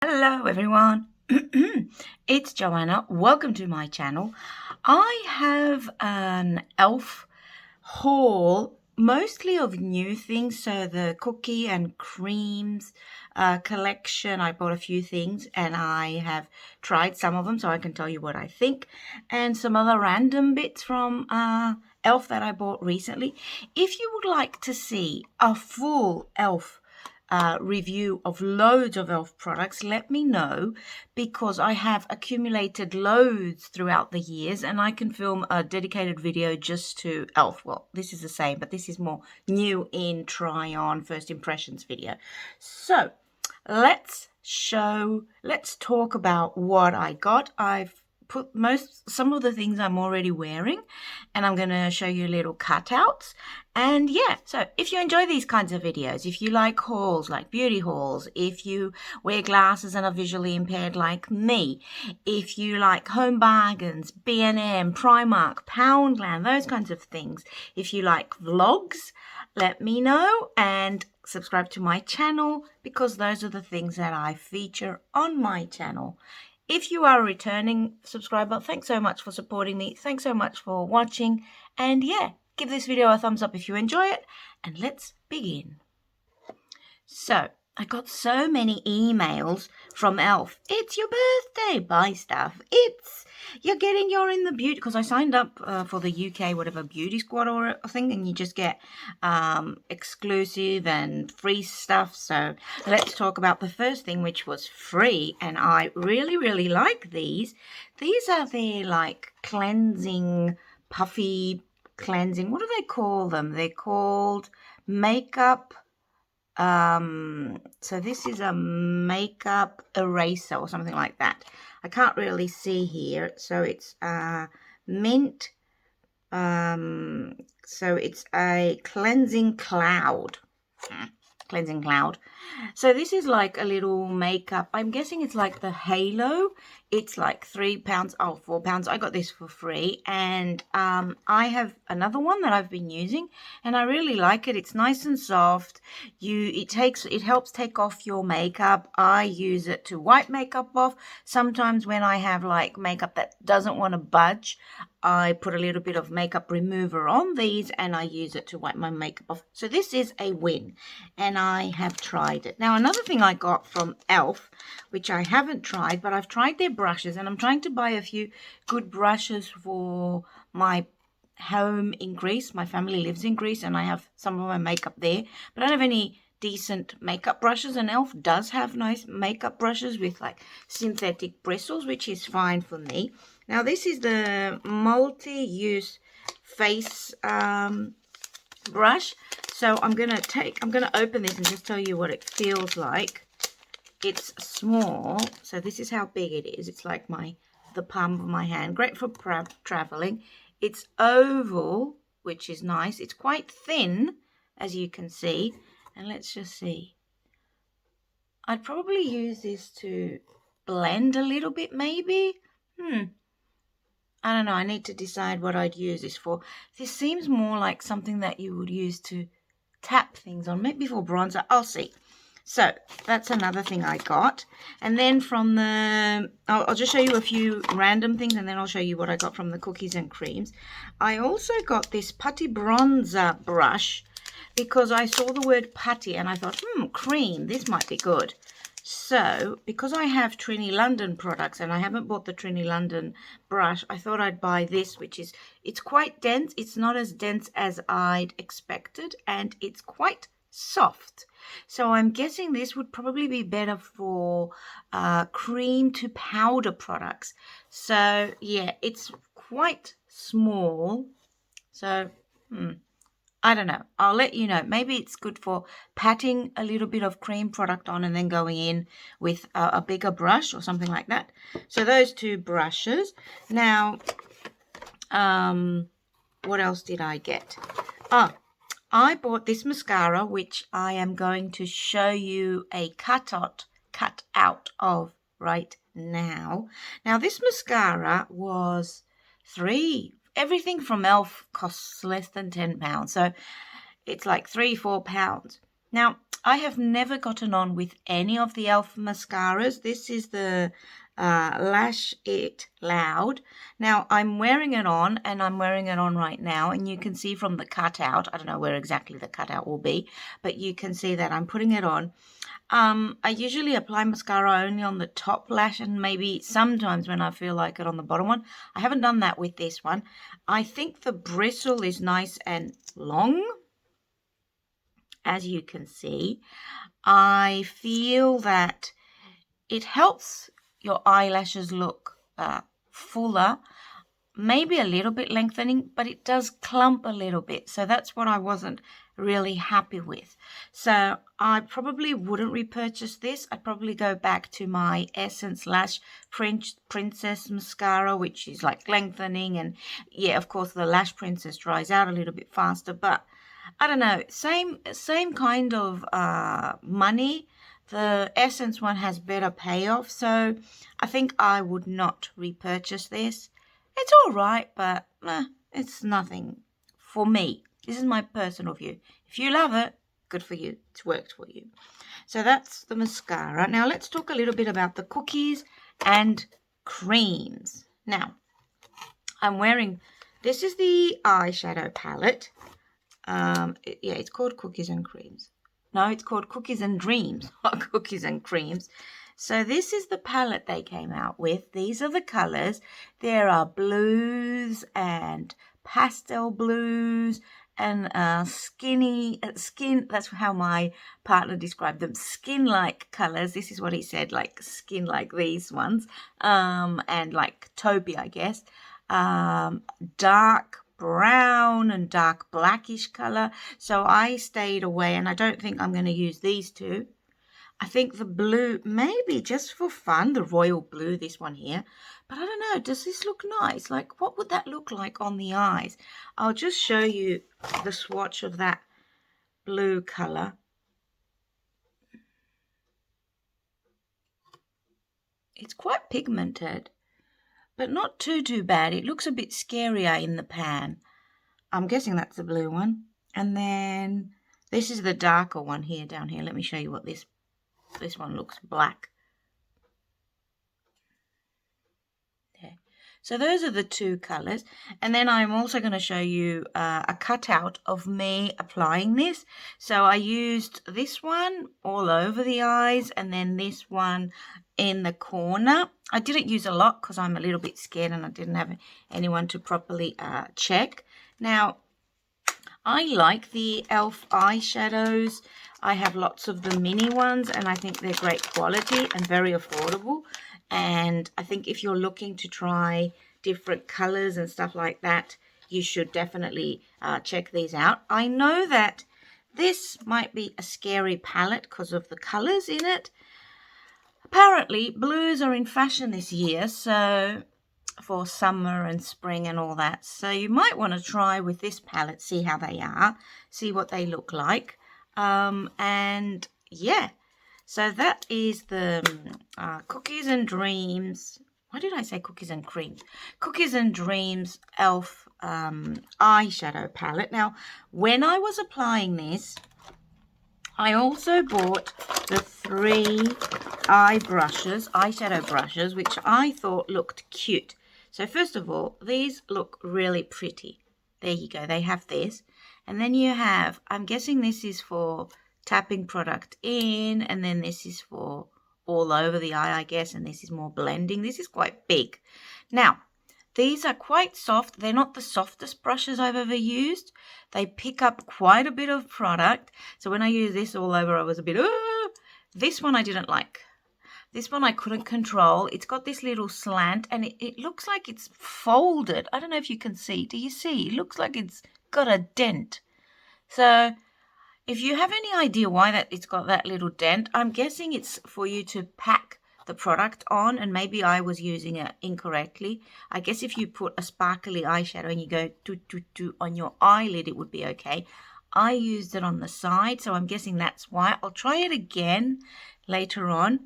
Hello everyone, it's Joanna. Welcome to my channel. I have an e.l.f. haul, mostly of new things. So the cookie and creams collection, I bought a few things and I have tried some of them so I can tell you what I think, and some other random bits from e.l.f. that I bought recently. If you would like to see a full e.l.f. Review of loads of e.l.f. products, let me know, because I have accumulated loads throughout the years and I can film a dedicated video just to e.l.f. Well, this is the same, but this is more new in try on first impressions video. So let's talk about what I got. I've put some of the things I'm already wearing, and I'm going to show you little cutouts. And yeah, so if you enjoy these kinds of videos, if you like hauls, like beauty hauls, if you wear glasses and are visually impaired like me, if you like home bargains, B&M, Primark, Poundland, those kinds of things, if you like vlogs, let me know and subscribe to my channel, because those are the things that I feature on my channel. If you are a returning subscriber, thanks so much for supporting me. Thanks so much for watching. And yeah, give this video a thumbs up if you enjoy it. And let's begin. So, I got so many emails from e.l.f. It's your birthday, buy stuff. You're getting your in the beauty, because I signed up for the UK, whatever, beauty squad or a thing, and you just get exclusive and free stuff. So let's talk about the first thing, which was free, and I really, really like these. These are their like cleansing, puffy cleansing, what do they call them? They're called makeup. So this is a makeup eraser or something like that. I can't really see here. So it's mint. So it's a cleansing cloud. Cleansing cloud. So this is like a little makeup. I'm guessing it's like the halo. It's like £3, oh, £4. I got this for free, and I have another one that I've been using, and I really like it. It's nice and soft. It helps take off your makeup. I use it to wipe makeup off. Sometimes when I have like makeup that doesn't want to budge, I put a little bit of makeup remover on these and I use it to wipe my makeup off. So this is a win, and I have tried it. Now, another thing I got from e.l.f., which I haven't tried, but I've tried their brushes, and I'm trying to buy a few good brushes for my home in Greece. My family lives in Greece and I have some of my makeup there, but I don't have any decent makeup brushes, and e.l.f. does have nice makeup brushes with like synthetic bristles, which is fine for me. Now this is the multi-use face brush. So I'm gonna open this and just tell you what it feels like. It's small, so this is how big it is. It's like the palm of my hand. Great for traveling. It's oval, which is nice. It's quite thin, as you can see. And let's just see. I'd probably use this to blend a little bit, maybe. I don't know. I need to decide what I'd use this for. This seems more like something that you would use to tap things on, maybe for bronzer. I'll see. So that's another thing I got. And then from I'll just show you a few random things, and then I'll show you what I got from the cookies and creams. I also got this Putty bronzer brush, because I saw the word putty and I thought, cream, this might be good. So because I have Trini London products and I haven't bought the Trini London brush, I thought I'd buy this, it's quite dense. It's not as dense as I'd expected, and it's quite soft. So I'm guessing this would probably be better for cream to powder products. So yeah, it's quite small. So I don't know. I'll let you know. Maybe it's good for patting a little bit of cream product on and then going in with a bigger brush or something like that. So those two brushes. Now, what else did I get? I bought this mascara, which I am going to show you a cut out of right now. Now, this mascara was everything from e.l.f. costs less than £10. So it's like £3-4. Now, I have never gotten on with any of the e.l.f. mascaras. This is the Lash It Loud. Now, I'm wearing it on, and I'm wearing it on right now, and you can see from the cutout, I don't know where exactly the cutout will be, but you can see that I'm putting it on. I usually apply mascara only on the top lash and maybe sometimes when I feel like it on the bottom one. I haven't done that with this one. I think the bristle is nice and long, as you can see. I feel that it helps your eyelashes look fuller, maybe a little bit lengthening, but it does clump a little bit. So that's what I wasn't really happy with. So I probably wouldn't repurchase this. I'd probably go back to my Essence Lash Princess mascara, which is like lengthening. And yeah, of course, the Lash Princess dries out a little bit faster, but I don't know, same kind of money. The Essence one has better payoff, so I think I would not repurchase this. It's all right, but it's nothing for me. This is my personal view. If you love it, good for you. It's worked for you. So that's the mascara. Now let's talk a little bit about the cookies and creams. Now, I'm wearing, this is the eyeshadow palette. Yeah, it's called Cookies and Creams. No, it's called Cookies and Dreams, not Cookies and Creams. So this is the palette they came out with. These are the colors. There are blues and pastel blues and skin, that's how my partner described them, skin-like colors. This is what he said, like skin like these ones, and like taupey, I guess. Dark brown and dark blackish color. So I stayed away, and I don't think I'm going to use these two. I think the blue, maybe just for fun, the royal blue, this one here. But I don't know, does this look nice? Like, what would that look like on the eyes? I'll just show you the swatch of that blue color. It's quite pigmented, but not too bad. It looks a bit scarier in the pan. I'm guessing that's the blue one. And then this is the darker one here, down here. Let me show you what this one looks black. There. So those are the two colors. And then I'm also going to show you a cutout of me applying this. So I used this one all over the eyes and then this one in the corner. I didn't use a lot because I'm a little bit scared and I didn't have anyone to properly check. Now, I like the e.l.f. eyeshadows. I have lots of the mini ones and I think they're great quality and very affordable. And I think if you're looking to try different colors and stuff like that, you should definitely check these out. I know that this might be a scary palette because of the colors in it. Apparently, blues are in fashion this year, so for summer and spring and all that. So you might want to try with this palette, see how they are, see what they look like. And yeah, so that is the Cookies and Dreams. Why did I say Cookies and Creams? Cookies and Dreams e.l.f. Eyeshadow palette. Now, when I was applying this, I also bought the 3 eyeshadow brushes, which I thought looked cute. So first of all, these look really pretty. There you go, they have this. And then you have, I'm guessing this is for tapping product in, and then this is for all over the eye, I guess, and this is more blending. This is quite big. Now, these are quite soft. They're not the softest brushes I've ever used. They pick up quite a bit of product. So when I use this all over, I was a bit, This one I didn't like. This one I couldn't control. It's got this little slant and it looks like it's folded. I don't know if you can see. Do you see? It looks like it's got a dent. So if you have any idea why it's got that little dent, I'm guessing it's for you to pack the product on, and maybe I was using it incorrectly. I guess if you put a sparkly eyeshadow and you go do on your eyelid, it would be okay. I used it on the side, so I'm guessing that's why. I'll try it again later on.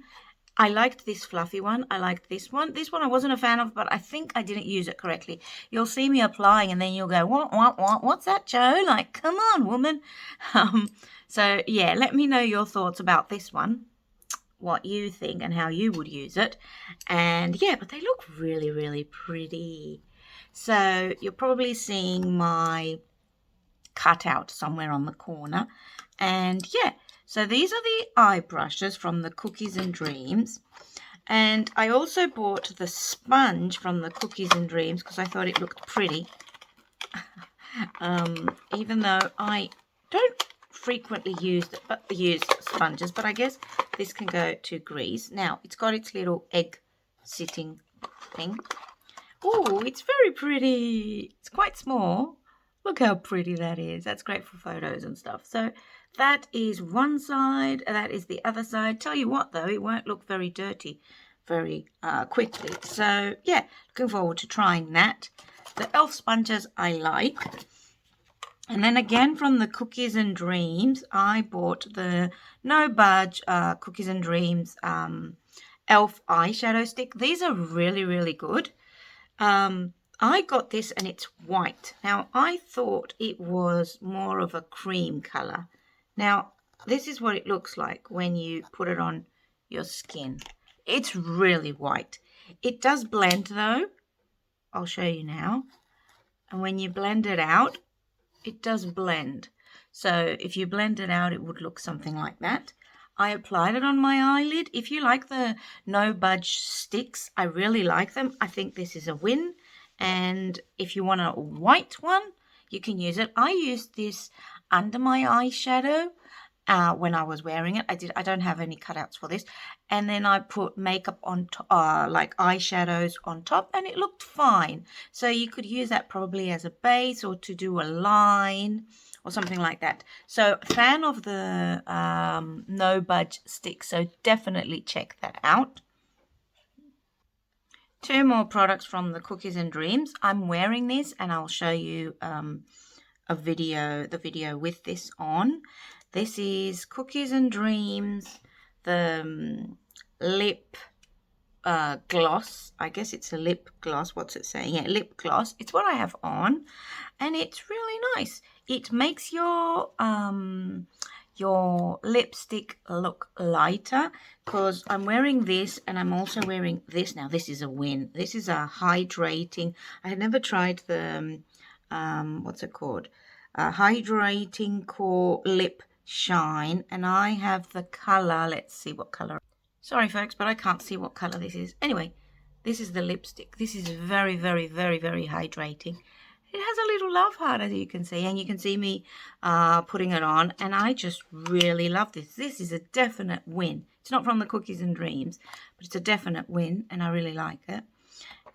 I liked this fluffy one. I liked this one. This one I wasn't a fan of, but I think I didn't use it correctly. You'll see me applying and then you'll go, what's that, Joe? Like, come on, woman. So, yeah, let me know your thoughts about this one, what you think and how you would use it. And, yeah, but they look really, really pretty. So, you're probably seeing my cutout somewhere on the corner. And, yeah. So these are the eye brushes from the Cookies and Dreams. And I also bought the sponge from the Cookies and Dreams because I thought it looked pretty. Even though I don't frequently use sponges, but I guess this can go to grease. Now, it's got its little egg sitting thing. Oh, it's very pretty. It's quite small. Look how pretty that is. That's great for photos and stuff. So that is one side. That is the other side. Tell you what, though, it won't look very dirty very quickly. So, yeah, looking forward to trying that. The e.l.f. sponges I like. And then again from the Cookies and Dreams, I bought the No Budge Cookies and Dreams e.l.f. eyeshadow stick. These are really, really good. I got this and it's white. Now, I thought it was more of a cream color. Now, this is what it looks like when you put it on your skin. It's really white. It does blend though. I'll show you now. And when you blend it out, it does blend. So if you blend it out, it would look something like that. I applied it on my eyelid. If you like the No Budge sticks, I really like them. I think this is a win. And if you want a white one, you can use it. I used this under my eyeshadow when I was wearing it. I don't have any cutouts for this. And then I put makeup on like eyeshadows on top, and it looked fine. So you could use that probably as a base or to do a line or something like that. So fan of the No Budge stick. So definitely check that out. Two more products from the Cookies and Dreams. I'm wearing this and I'll show you the video with this on. This is Cookies and Dreams, the lip gloss. I guess it's a lip gloss. What's it saying? Yeah, lip gloss. It's what I have on and it's really nice. It makes your lipstick look lighter because I'm wearing this and I'm also wearing this. Now this is a win. This is a hydrating. I had never tried the what's it called, hydrating core lip shine, and I have the color. Let's see what color. Sorry folks, but I can't see what color this is. Anyway, this is the lipstick. This is very, very, very, very hydrating. It has a little love heart, as you can see, and you can see me putting it on, and I just really love this. This is a definite win. It's not from the Cookies and Dreams, but it's a definite win, and I really like it.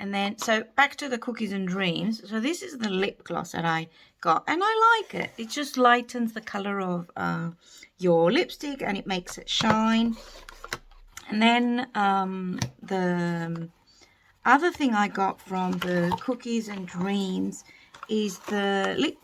And then, so back to the Cookies and Dreams. So this is the lip gloss that I got, and I like it. It just lightens the color of your lipstick, and it makes it shine. And then the other thing I got from the Cookies and Dreams is the lip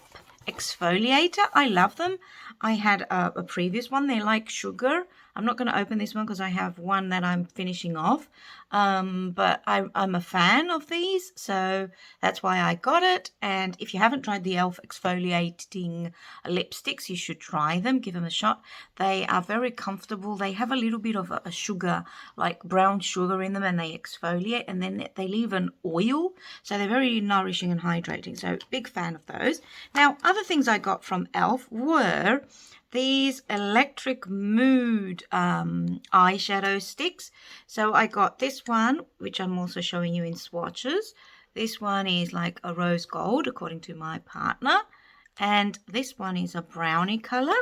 exfoliator. I love them. I had a previous one. They're like sugar. I'm not going to open this one because I have one that I'm finishing off. But I'm a fan of these, so that's why I got it. And if you haven't tried the e.l.f. exfoliating lipsticks, you should try them. Give them a shot. They are very comfortable. They have a little bit of a sugar, like brown sugar in them, and they exfoliate, and then they leave an oil. So they're very nourishing and hydrating. So big fan of those. Now, other things I got from e.l.f. were these Electric Mood eyeshadow sticks. So I got this one, which I'm also showing you in swatches. This one is like a rose gold, according to my partner. And this one is a brownie color.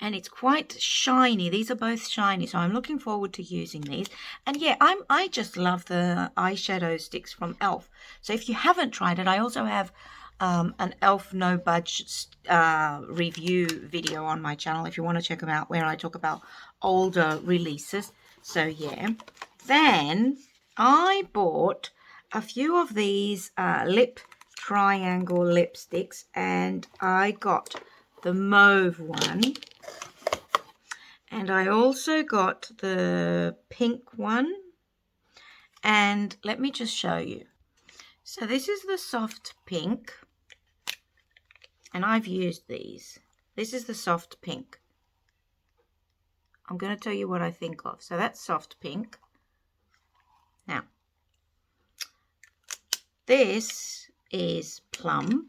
And it's quite shiny. These are both shiny, so I'm looking forward to using these. And yeah, I just love the eyeshadow sticks from e.l.f. So if you haven't tried it, I also have an e.l.f. No Budge review video on my channel if you want to check them out, where I talk about older releases. So yeah, then I bought a few of these lip triangle lipsticks, and I got the mauve one, And I also got the pink one. And let me just show you. So this is the soft pink. And I've used these. This is the soft pink. I'm going to tell you what I think of. So that's soft pink. Now, this is plum.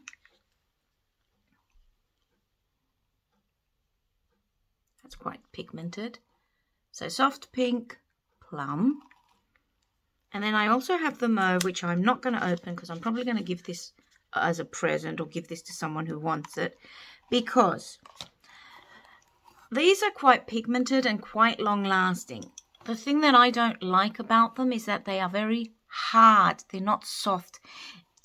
That's quite pigmented. So soft pink, plum. And then I also have the mauve, which I'm not going to open because I'm probably going to give this as a present or give this to someone who wants it, because these are quite pigmented and quite long lasting. The thing that I don't like about them is that they are very hard. They're not soft.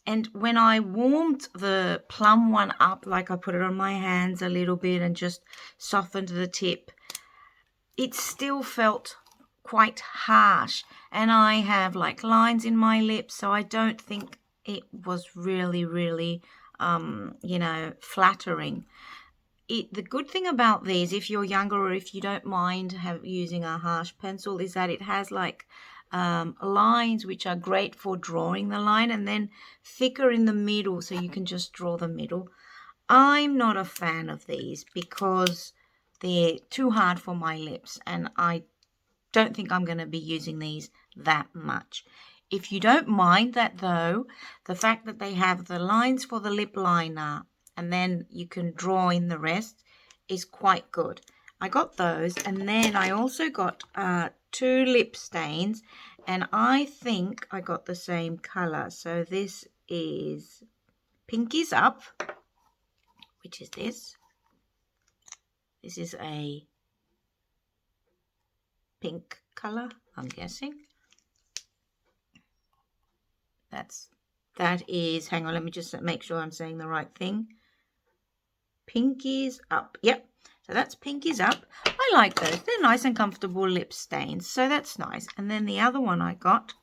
And when I warmed the plum one up, like I put it on my hands a little bit and just softened the tip, it still felt quite harsh. And I have like lines in my lips, so I don't think it was really, you know, flattering. The good thing about these, if you're younger or if you don't mind using a harsh pencil, is that it has like lines which are great for drawing the line, and then thicker in the middle so you can just draw the middle. I'm not a fan of these because they're too hard for my lips, and I don't think I'm going to be using these that much. If you don't mind that though, the fact that they have the lines for the lip liner and then you can draw in the rest is quite good. I got those, and then I also got 2 lip stains, and I think I got the same color. So this is Pinkies Up, which is this. This is a pink color, I'm guessing. That is, hang on, let me just make sure I'm saying the right thing. Pinkies Up. Yep. So that's Pinkies Up. I like those. They're nice and comfortable lip stains. So that's nice. And then the other one I got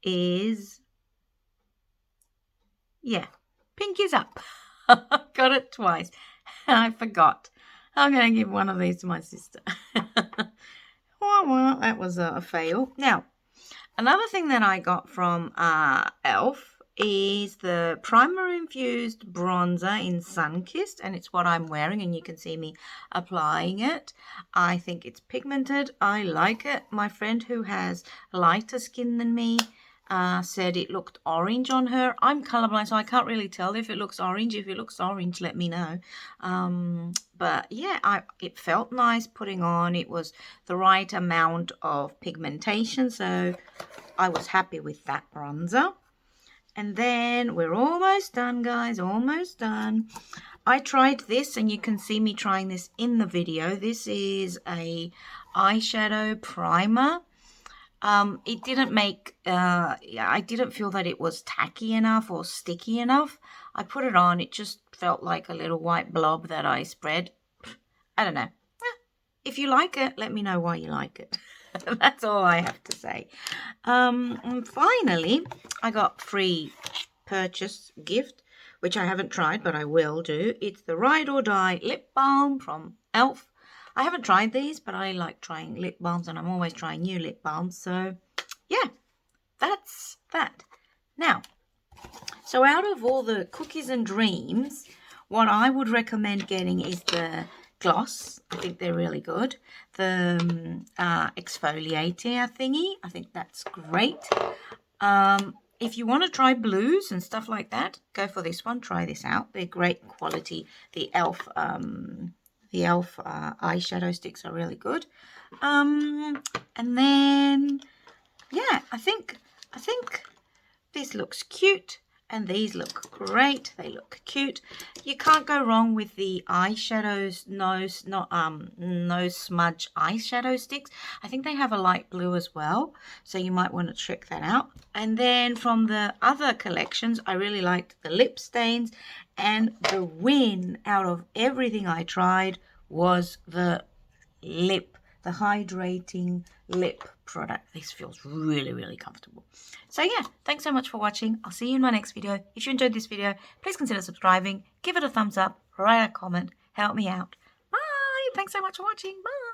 is, yeah, Pinkies Up. Got it twice. I forgot. I'm going to give one of these to my sister. Well, that was a fail. Now, another thing that I got from e.l.f. is the Primer Infused Bronzer in Sunkist, and it's what I'm wearing, and you can see me applying it. I think it's pigmented. I like it. My friend who has lighter skin than me said it looked orange on her. I'm colorblind, so I can't really tell if it looks orange. If it looks orange, let me know. But yeah, it felt nice putting on. It was the right amount of pigmentation, so I was happy with that bronzer. And then we're almost done, guys, almost done. I tried this, and you can see me trying this in the video. This is a eyeshadow primer. It didn't make, I didn't feel that it was tacky enough or sticky enough. I put it on, it just felt like a little white blob that I spread. I don't know. If you like it, let me know why you like it. That's all I have to say. And finally, I got free purchase gift, which I haven't tried, but I will do. It's the Ride or Die Lip Balm from e.l.f. I haven't tried these, but I like trying lip balms, and I'm always trying new lip balms. So, yeah, that's that. Now, so out of all the cookies and dreams, what I would recommend getting is the gloss. I think they're really good. The exfoliator thingy. I think that's great. If you want to try blues and stuff like that, go for this one. Try this out. They're great quality. The e.l.f. Eyeshadow sticks are really good. And then, yeah, I think this looks cute, and these look great. They look cute. You can't go wrong with the eyeshadows, no smudge eyeshadow sticks. I think they have a light blue as well, so you might want to check that out. And then from the other collections, I really liked the lip stains, and the win out of everything I tried was the hydrating lip product. This feels really, really comfortable. So yeah, thanks so much for watching. I'll see you in my next video. If you enjoyed this video, please consider subscribing, give it a thumbs up, write a comment, help me out. Bye! Thanks so much for watching. Bye.